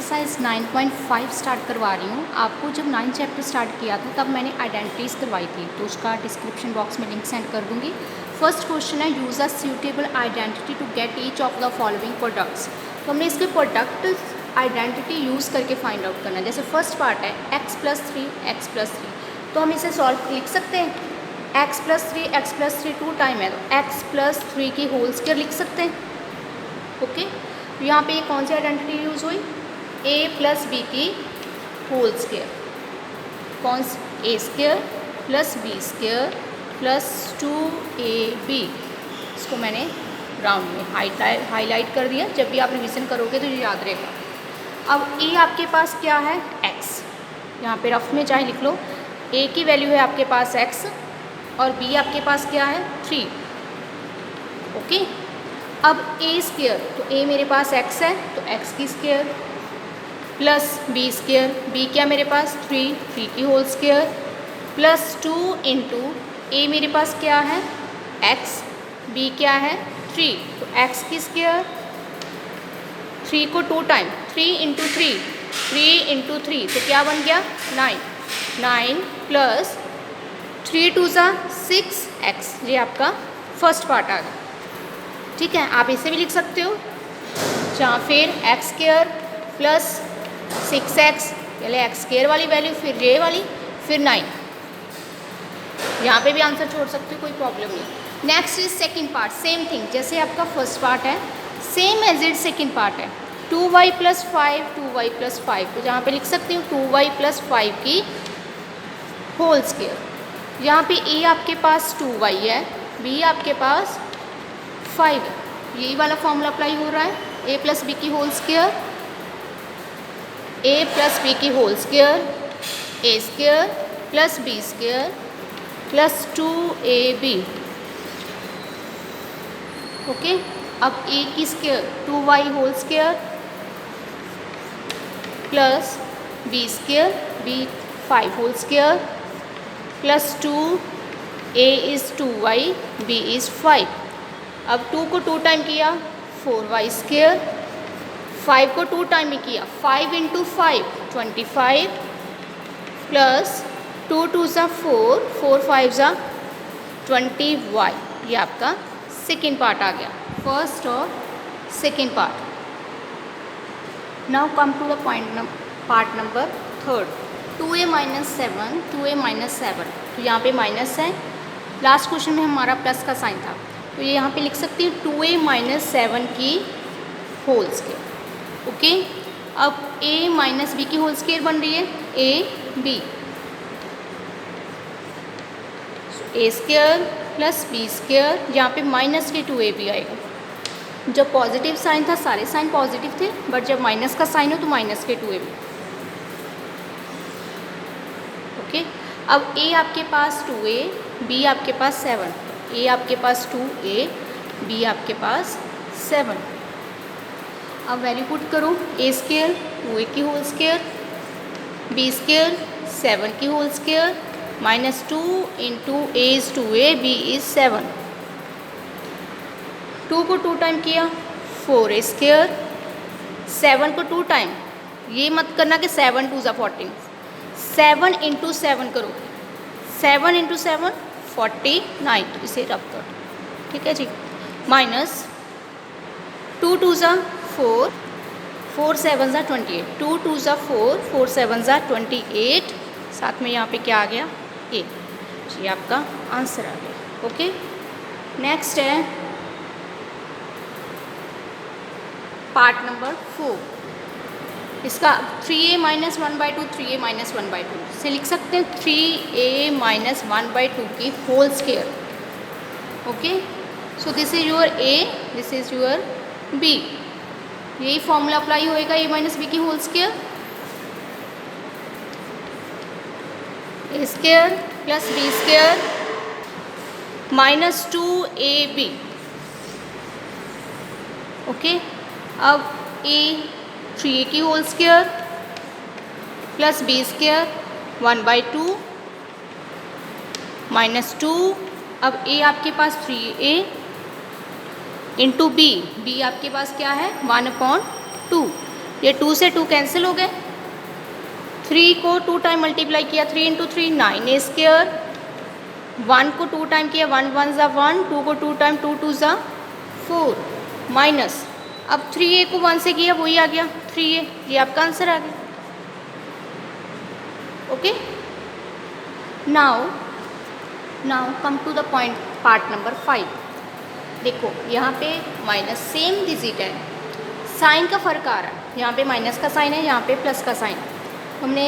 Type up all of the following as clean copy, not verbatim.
Exercise 9.5 start करवा रही हूँ। आपको जब 9 चैप्टर स्टार्ट किया था तब मैंने आइडेंटिटीज़ करवाई थी, तो उसका डिस्क्रिप्शन बॉक्स में लिंक सेंड कर दूँगी। फर्स्ट क्वेश्चन है use a suitable identity to get each of the following products. तो हमने इसके प्रोडक्ट आइडेंटिटी यूज़ करके फाइंड आउट करना है। जैसे फर्स्ट पार्ट है x+3 तो हम इसे सॉल्व लिख सकते हैं। x+3 टू टाइम है तो x+3 की होल स्क्वायर लिख सकते हैं। ओके, तो यहाँ पे ये कौन सी आइडेंटिटी यूज़ हुई, a+b की होल स्क्वायर, कौन सी a² + b² + 2ab। इसको मैंने राउंड में हाईलाइट कर दिया, जब भी आप रिवीजन करोगे तो ये याद रहेगा। अब a आपके पास क्या है, x, यहाँ पे रफ में चाहे लिख लो। a की वैल्यू है आपके पास x और b आपके पास क्या है 3। ओके, अब a², तो a मेरे पास x है तो x की स्क्वायर प्लस b², b क्या मेरे पास 3 की whole square plus 2 into a मेरे पास क्या है x, b क्या है 3, तो x की स्क्वायर 3 को 2 टाइम 3 इंटू 3 तो क्या बन गया 9 प्लस 3 2 6x। ये आपका फर्स्ट पार्ट आ गया। ठीक है, आप इसे भी लिख सकते हो, जहाँ फिर x² प्लस 6x, पहले x² वाली वैल्यू फिर ये वाली फिर 9। यहाँ पे भी आंसर छोड़ सकते हो, कोई प्रॉब्लम नहीं। Next is second part, same thing जैसे आपका फर्स्ट पार्ट है same as it second part है 2y + 5 तो जहाँ पे लिख सकती हूँ 2y + 5 की होल स्क्वायर। यहाँ पे a आपके पास 2y है, b आपके पास 5 है, यही वाला फॉर्मूला अप्लाई हो रहा है। a + b की होल स्क्वायर, a + b की whole square, a² + b² + 2ab। Okay, अब a की square 2y whole square plus b² b 5 whole square plus 2, a is 2y b is 5। अब 2 को 2 टाइम किया 4y², 5 को 2 टाइम में किया 5 × 5 25 प्लस 2 2 4 4 5 20y। ये आपका सेकेंड पार्ट आ गया, फर्स्ट और second part. Now come to the part number third, 2a - 7 तो यहाँ पे माइनस है, लास्ट क्वेश्चन में हमारा प्लस का साइन था तो ये यहाँ पे लिख सकती हूँ 2a - 7 की होल स्क्वायर। ओके, अब a - b की होल स्क्वायर बन रही है ab, a² + b², यहाँ पे माइनस के 2ab आएगा। जब पॉजिटिव साइन था सारे साइन पॉजिटिव थे, बट जब माइनस का साइन हो तो माइनस के 2ab। ओके, अब a आपके पास 2a, b आपके पास 7, a आपके पास 2a, b आपके पास 7। अब वैल्यू पुट करो, a² 2a की होल स्क्वायर, b² 7 की whole square -2 into a is 2a b is 7। 2 को 2 टाइम किया 4a², 7 को 2 टाइम, ये मत करना कि 7 2 14, 7 इंटू 7 करो, 7 × 7 49, तो इसे रब कर दो। ठीक है जी, माइनस 2 2 4 4 7 28, 2 2 4 4 7 28, साथ में यहाँ पे क्या आ गया a। ये आपका आंसर आ गया। ओके, नेक्स्ट है पार्ट नंबर 4, इसका 3a - 1/2 3a - 1/2 से लिख सकते हैं 3a - 1/2 की whole square. Okay, so this is your a, this is your b, यही फॉर्मूला अप्लाई होएगा a - b की whole square, a² + b² -2ab। Okay, अब a 3a की होल स्क्वायर प्लस b² 1/2 -2, अब a आपके पास 3a इंटू b, b आपके पास क्या है 1/2 ये 2 से 2 कैंसिल हो गए, 3 को 2 टाइम मल्टीप्लाई किया, 3 इंटू 3 9 ए स्क्वायर, 1 को 2 टाइम किया, 1 1 ज़ा 1, 2 को 2 टाइम 2 2 ज़ा 4, माइनस अब 3a को 1 से किया वही आ गया 3a, ये आपका आंसर आ गया। Okay, now come to the point, part number 5। देखो यहाँ पे माइनस सेम डिजिट है, साइन का फ़र्क आ रहा है, यहाँ पे माइनस का साइन है, यहाँ पे प्लस का साइन। हमने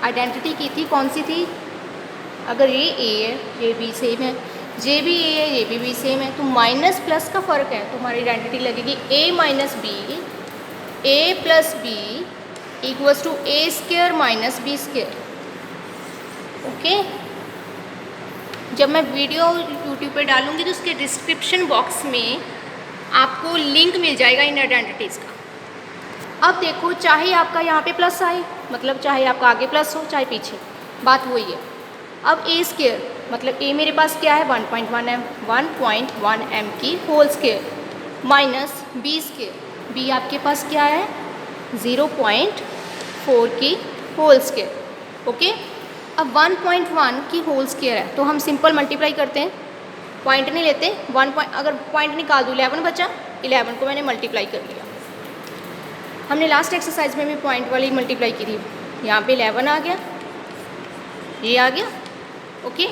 आइडेंटिटी की थी, कौन सी थी, अगर ये a है ये b सेम है, जे भी a है ये भी b सेम है, तो माइनस प्लस का फ़र्क है, तो हमारी आइडेंटिटी लगेगी a minus B, a plus B equals to a square minus b square. Okay, जब मैं वीडियो यूट्यूब पे डालूँगी तो उसके डिस्क्रिप्शन बॉक्स में आपको लिंक मिल जाएगा इन आइडेंटिटीज़ का। अब देखो, चाहे आपका यहाँ पे प्लस आए, मतलब चाहे आपका आगे प्लस हो चाहे पीछे, बात वही है। अब ए स्क्वायर मतलब ए मेरे पास क्या है 1.1 m की whole square, minus B square, B आपके पास क्या है 0.4 की होल स्क्वायर। ओके, अब 1.1 की होल स्क्वायर है तो हम सिंपल मल्टीप्लाई करते हैं, पॉइंट नहीं लेते, अगर पॉइंट निकाल दूँ 11 बचा, 11 को मैंने मल्टीप्लाई कर लिया। हमने लास्ट एक्सरसाइज में भी पॉइंट वाली मल्टीप्लाई की थी, यहाँ पे 11 आ गया, ये आ गया। ओके,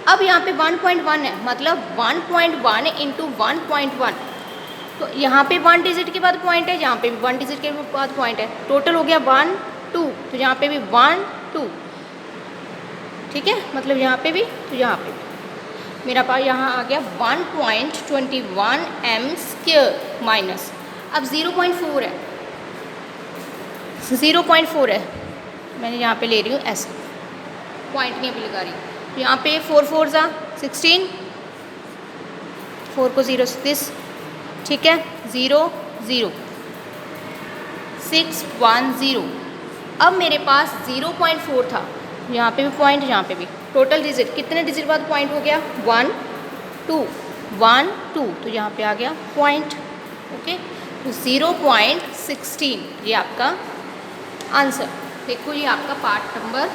अब यहाँ पे 1.1 है, मतलब 1.1 इंटू 1.1, तो यहाँ पे 1 डिजिट के बाद पॉइंट है, यहाँ पे भी 1 डिजिट के बाद पॉइंट है, टोटल हो गया 1 2, तो यहाँ पे भी 1 2, ठीक है, मतलब यहाँ पे भी तो यहाँ पे भी मेरा पास यहाँ आ गया 1.21 m स्क्वायर माइनस, अब 0.4 है, 0.4 है, मैंने यहाँ पे ले रही हूँ ऐसे, पॉइंट नहीं अभी लगा रही, तो यहाँ पे 4 4 ज़ा 16, 4 को 0 से 6, ठीक है, 0 0 6 1 0। अब मेरे पास 0.4 था, यहाँ पे भी पॉइंट, यहाँ पे भी, टोटल डिजिट कितने डिजिट बाद पॉइंट हो गया 1 2 1 2, तो यहाँ पे आ गया पॉइंट। ओके, तो 0.16 ये आपका आंसर। देखो ये आपका पार्ट नंबर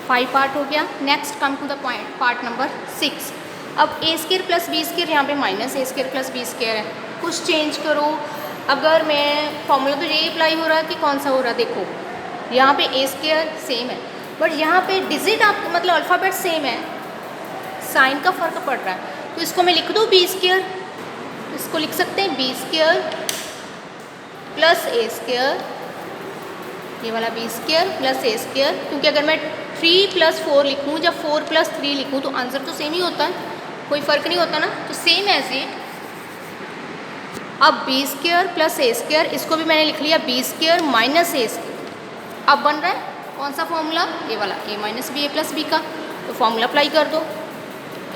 5 पार्ट हो गया। Next come to the point, part number 6। अब A square plus B square, यहाँ पे minus A square plus B square है, कुछ चेंज करो। अगर मैं फॉर्मूला तो ये अप्लाई हो रहा है कि कौन सा हो रहा है, देखो यहाँ पे ए स्क्वायर सेम है, बट यहाँ पे डिजिट आपको मतलब अल्फ़ाबेट सेम है, साइन का फ़र्क पड़ रहा है, तो इसको मैं लिख दूँ बी स्क्वायर, इसको लिख सकते हैं बी स्क्वायर प्लस ए स्क्वायर, ये वाला बी स्क्वायर प्लस ए स्क्वायर, क्योंकि अगर मैं 3 + 4 लिखूँ या 4 + 3 लिखूँ तो आंसर तो सेम ही होता है, कोई फ़र्क नहीं होता ना, तो सेम एज इट। अब बी स्क्वायर प्लस ए स्क्वायर, इसको भी मैंने लिख लिया B square minus A square. अब बन रहा है कौन सा फॉर्मूला, ये वाला a minus B A plus B का, तो फॉर्मूला अप्लाई कर दो,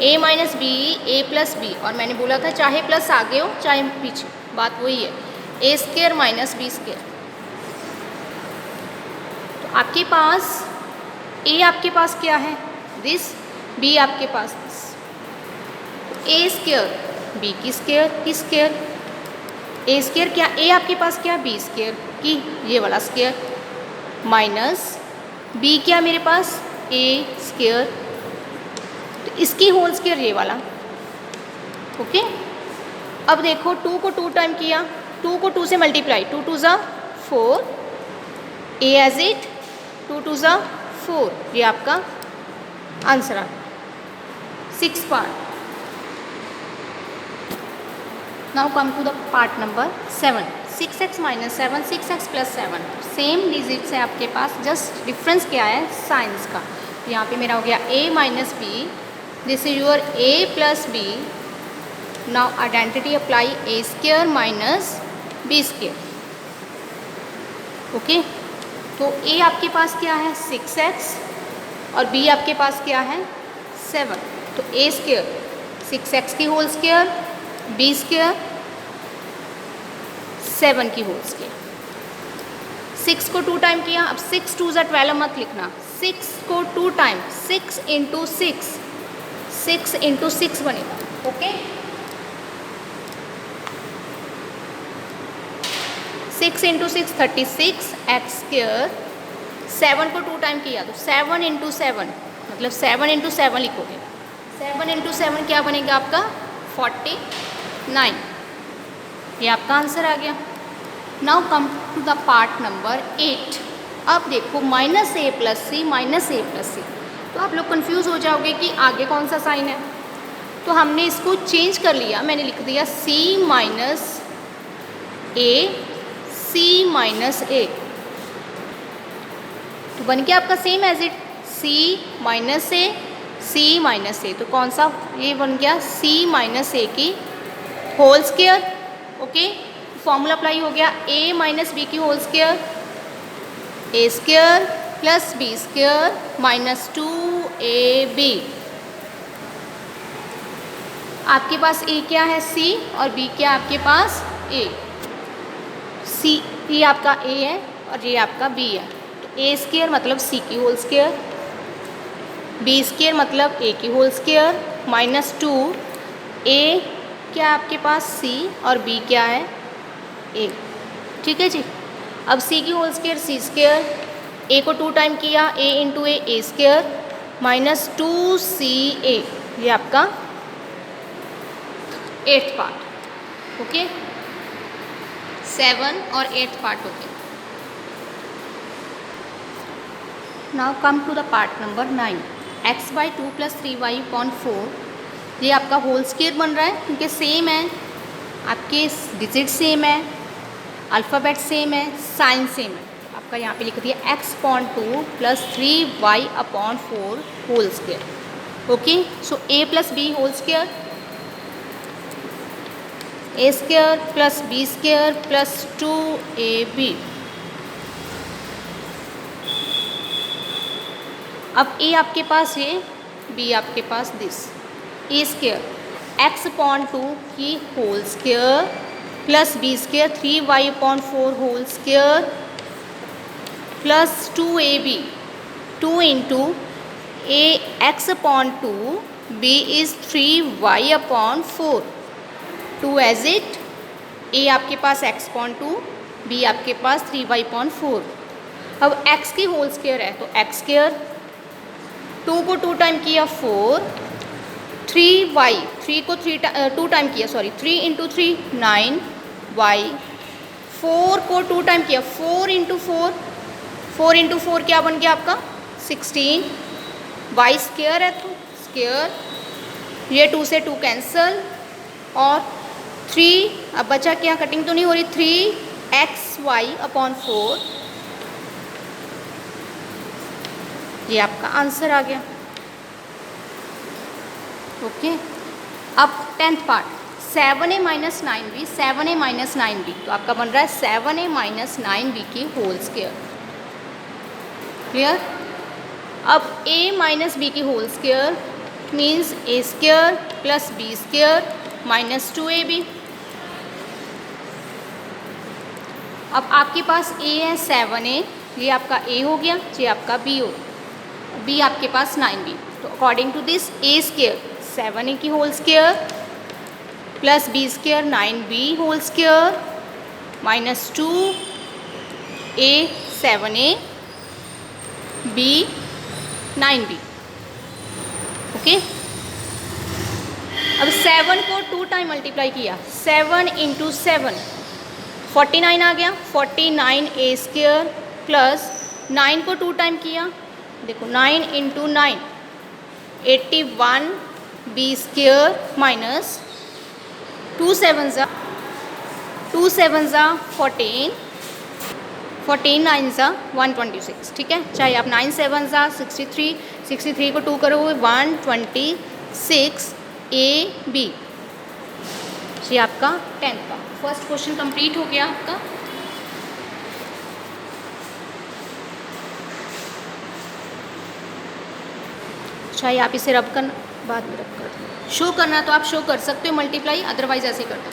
a minus B A plus B, और मैंने बोला था चाहे प्लस आगे हो चाहे पीछे, बात वही है, ए स्क्वायर माइनस बी स्क्वायर। तो आपके पास a आपके पास क्या है दिस, b आपके पास दिस, a स्क्वायर b की स्क्वायर, a स्क्वायर क्या, a आपके पास क्या b स्क्वायर की ये वाला स्क्वायर, माइनस b क्या मेरे पास a स्क्वायर, तो इसकी होल स्क्वायर ये वाला। ओके, अब देखो 2 को 2 टाइम किया, 2 को 2 से मल्टीप्लाई, 2 2 ज़ा 4, a एज इट 2 2 ज़ा 4, ये आपका आंसर आ गया। 6 part. Now come to the part number 7। 6x - 7 6x + 7, same digits है आपके पास, जस्ट डिफरेंस क्या है साइंस का। यहाँ पे मेरा हो गया a minus B, this is your a plus B. Now identity apply, a square minus B square. Okay, तो a आपके पास क्या है 6x और b आपके पास क्या है 7, तो a स्क्वायर 6x की होल स्क्वायर, b स्क्वायर 7 की होल स्क्वायर। 6 को 2 टाइम किया, अब 6 2 ज़ा 12 मत लिखना, 6 को 2 टाइम 6 × 6, 6 × 6 बनेगा। ओके, 6 इंटू 6 36 एक्स स्क्वायर, 7 को 2 टाइम किया तो 7 इंटू 7 मतलब 7 इंटू 7 लिखोगे, 7 इंटू 7 क्या बनेगा आपका 49। ये आपका आंसर आ गया। Now come to the part number 8। अब देखो minus A plus C minus A plus C, तो आप लोग कंफ्यूज हो जाओगे कि आगे कौन सा साइन है, तो हमने इसको चेंज कर लिया, मैंने लिख दिया सी minus A C minus A, तो बन गया आपका same as it C minus A C minus A, तो कौन सा ये बन गया सी माइनस ए की whole square. Okay, formula apply हो गया ए माइनस बी की whole square, A square plus B square minus 2ab। आपके पास ए क्या है सी और बी क्या आपके पास ए, सी ये आपका ए है और ये आपका बी है, तो ए स्क्वायर मतलब सी की होल स्क्वायर, बी स्क्वायर मतलब ए की होल स्क्वायर माइनस 2, ए क्या आपके पास सी और बी क्या है ए। ठीक है जी, अब सी की होल स्क्वायर सी स्क्वायर, ए को 2 टाइम किया ए इंटू ए स्क्वायर माइनस 2ca, ये आपका 8th पार्ट। ओके, 7 और 8th पार्ट हो गए। Now come to the part number 9। x by 2 plus 3y upon 4, ये आपका होल स्क्वायर बन रहा है क्योंकि सेम है, आपके डिजिट सेम है, अल्फ़ाबेट सेम है, साइन सेम है। आपका यहाँ पे लिख दिया x upon 2 plus 3y upon 4 whole square. Okay, so a plus B whole square, A square plus B square plus 2ab। अब ए आपके पास है, बी आपके पास this, A square x upon 2 की whole square plus B square 3y upon 4 whole square plus 2ab, 2 into A x upon 2, B is 3y upon 4, 2 as it, A आपके पास x upon 2, B आपके पास 3y upon 4। अब x की whole square है तो x square, 2 को 2 time किया 4, 3y 3 को 2 टाइम किया 3 इंटू 3 9y, 4 को 2 टाइम किया 4 इंटू 4, 4 इंटू 4 क्या बन गया आपका 16, y स्क्वायर है तो स्क्वायर, ये 2 से 2 कैंसल और 3, अब बचा क्या, कटिंग तो नहीं हो रही, 3xy अपॉन 4, ये आपका आंसर आ गया। ओके, अब 10th part 7a minus 9b, 7a minus 9b, तो आपका बन रहा है 7a माइनस 9b की होल स्क्वायर। क्लियर। अब a माइनस b की whole square means a square plus b square minus 2ab। अब आपके पास a है 7a, ये आपका a हो गया, ये आपका b हो, b आपके पास 9b, तो according to this a square 7a की whole square plus b square 9b whole square minus 2a 7a b 9b। Okay, अब 7 को 2 टाइम मल्टीप्लाई किया, 7 इंटू 7 49 आ गया, 49a स्क्वायर प्लस 9 को 2 टाइम किया, देखो 9 इंटू 9 81b स्क्वायर माइनस 2 7 ज़ा 14, 14 9 ज़ा 126। ठीक है, चाहे आप 9 7 ज़ा 63, 63 को 2 करोगे 126 AB। ये आपका 10th का फर्स्ट क्वेश्चन कंप्लीट हो गया आपका। चाहे आप इसे रब करना, बाद में रब कर शो करना तो आप शो कर सकते हो मल्टीप्लाई, अदरवाइज ऐसे ही कर दो।